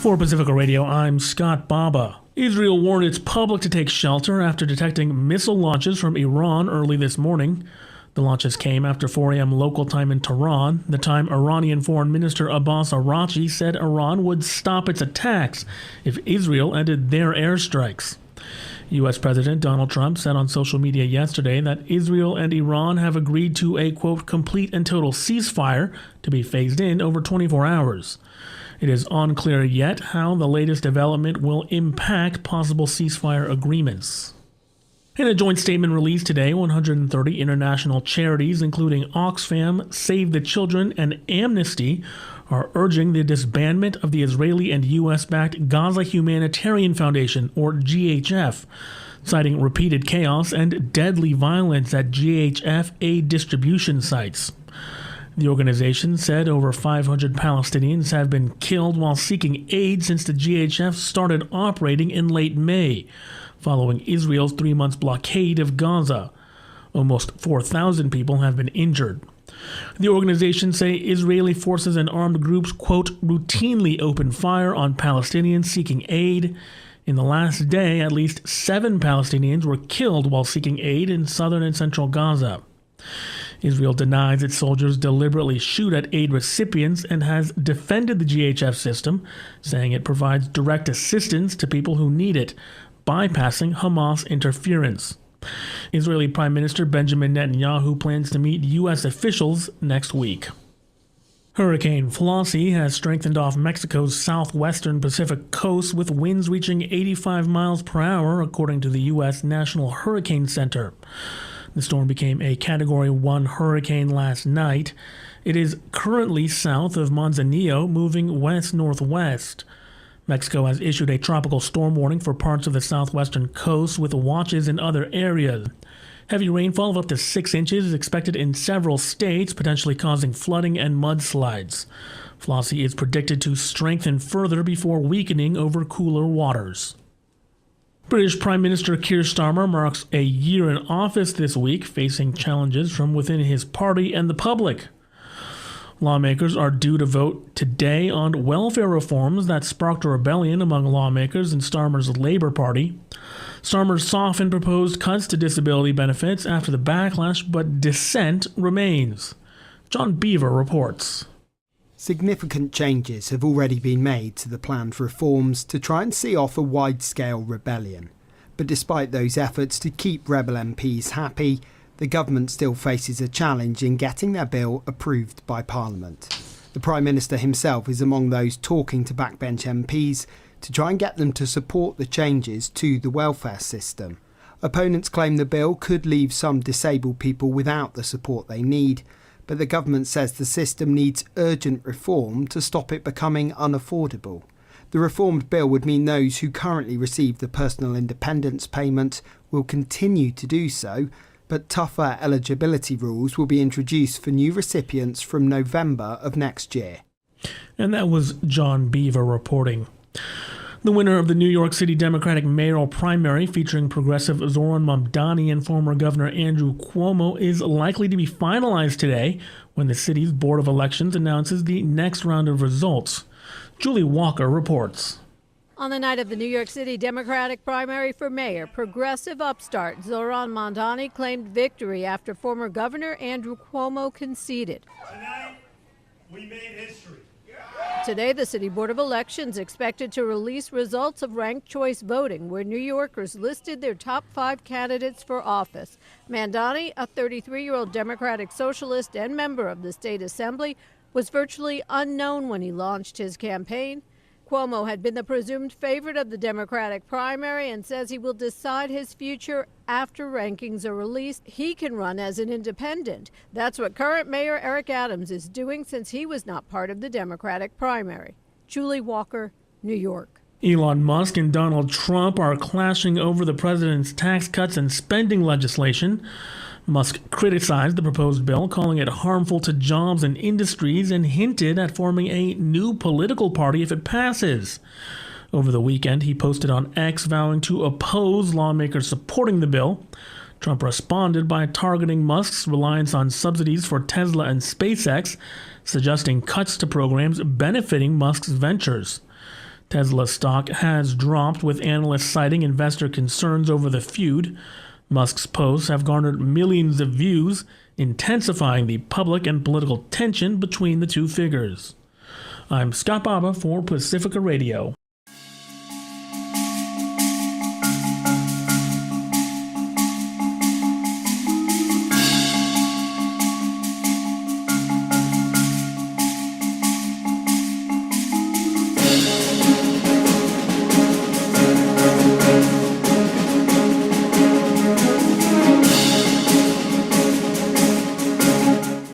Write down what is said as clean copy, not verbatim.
For Pacifica Radio, I'm Scott Baba. Israel warned its public to take shelter after detecting missile launches from Iran early this morning. The launches came after 4 a.m. local time in Tehran, the time Iranian Foreign Minister Abbas Araghchi said Iran would stop its attacks if Israel ended their airstrikes. U.S. President Donald Trump said on social media yesterday that Israel and Iran have agreed to a, quote, complete and total ceasefire to be phased in over 24 hours. It is unclear yet how the latest development will impact possible ceasefire agreements. In a joint statement released today, 130 international charities, including Oxfam, Save the Children, and Amnesty, are urging the disbandment of the Israeli and U.S.-backed Gaza Humanitarian Foundation, or GHF, citing repeated chaos and deadly violence at GHF aid distribution sites. The organization said over 500 Palestinians have been killed while seeking aid since the GHF started operating in late May, following Israel's 3-month blockade of Gaza. Almost 4,000 people have been injured. The organization say Israeli forces and armed groups, quote, routinely open fire on Palestinians seeking aid. In the last day, at least 7 Palestinians were killed while seeking aid in southern and central Gaza. Israel denies its soldiers deliberately shoot at aid recipients and has defended the GHF system, saying it provides direct assistance to people who need it, bypassing Hamas interference. Israeli Prime Minister Benjamin Netanyahu plans to meet U.S. officials next week. Hurricane Flossie has strengthened off Mexico's southwestern Pacific coast with winds reaching 85 miles per hour, according to the U.S. National Hurricane Center. The storm became a Category 1 hurricane last night. It is currently south of Manzanillo, moving west-northwest. Mexico has issued a tropical storm warning for parts of the southwestern coast with watches in other areas. Heavy rainfall of up to 6 inches is expected in several states, potentially causing flooding and mudslides. Flossie is predicted to strengthen further before weakening over cooler waters. British Prime Minister Keir Starmer marks a year in office this week, facing challenges from within his party and the public. Lawmakers are due to vote today on welfare reforms that sparked a rebellion among lawmakers in Starmer's Labour Party. Starmer softened proposed cuts to disability benefits after the backlash, but dissent remains. John Beaver reports. Significant changes have already been made to the planned reforms to try and see off a wide-scale rebellion. But despite those efforts to keep rebel MPs happy, the government still faces a challenge in getting their bill approved by Parliament. The Prime Minister himself is among those talking to backbench MPs to try and get them to support the changes to the welfare system. Opponents claim the bill could leave some disabled people without the support they need, but the government says the system needs urgent reform to stop it becoming unaffordable. The reformed bill would mean those who currently receive the personal independence payment will continue to do so, but tougher eligibility rules will be introduced for new recipients from November of next year. And that was John Beaver reporting. The winner of the New York City Democratic mayoral primary featuring progressive Zoran Mamdani and former Governor Andrew Cuomo is likely to be finalized today when the city's Board of Elections announces the next round of results. Julie Walker reports. On the night of the New York City Democratic primary for mayor, progressive upstart Zoran Mamdani claimed victory after former Governor Andrew Cuomo conceded. Tonight, we made history. Today, the City Board of Elections expected to release results of ranked choice voting, where New Yorkers listed their top 5 candidates for office. Mamdani, a 33-year-old Democratic socialist and member of the state assembly, was virtually unknown when he launched his campaign. Cuomo had been the presumed favorite of the Democratic primary and says he will decide his future after rankings are released. He can run as an independent. That's what current Mayor Eric Adams is doing since he was not part of the Democratic primary. Julie Walker, New York. Elon Musk and Donald Trump are clashing over the president's tax cuts and spending legislation. Musk criticized the proposed bill, calling it harmful to jobs and industries, and hinted at forming a new political party if it passes. Over the weekend, he posted on X vowing to oppose lawmakers supporting the bill. Trump responded by targeting Musk's reliance on subsidies for Tesla and SpaceX, suggesting cuts to programs benefiting Musk's ventures. Tesla stock has dropped, with analysts citing investor concerns over the feud. Musk's posts have garnered millions of views, intensifying the public and political tension between the two figures. I'm Scott Baba for Pacifica Radio.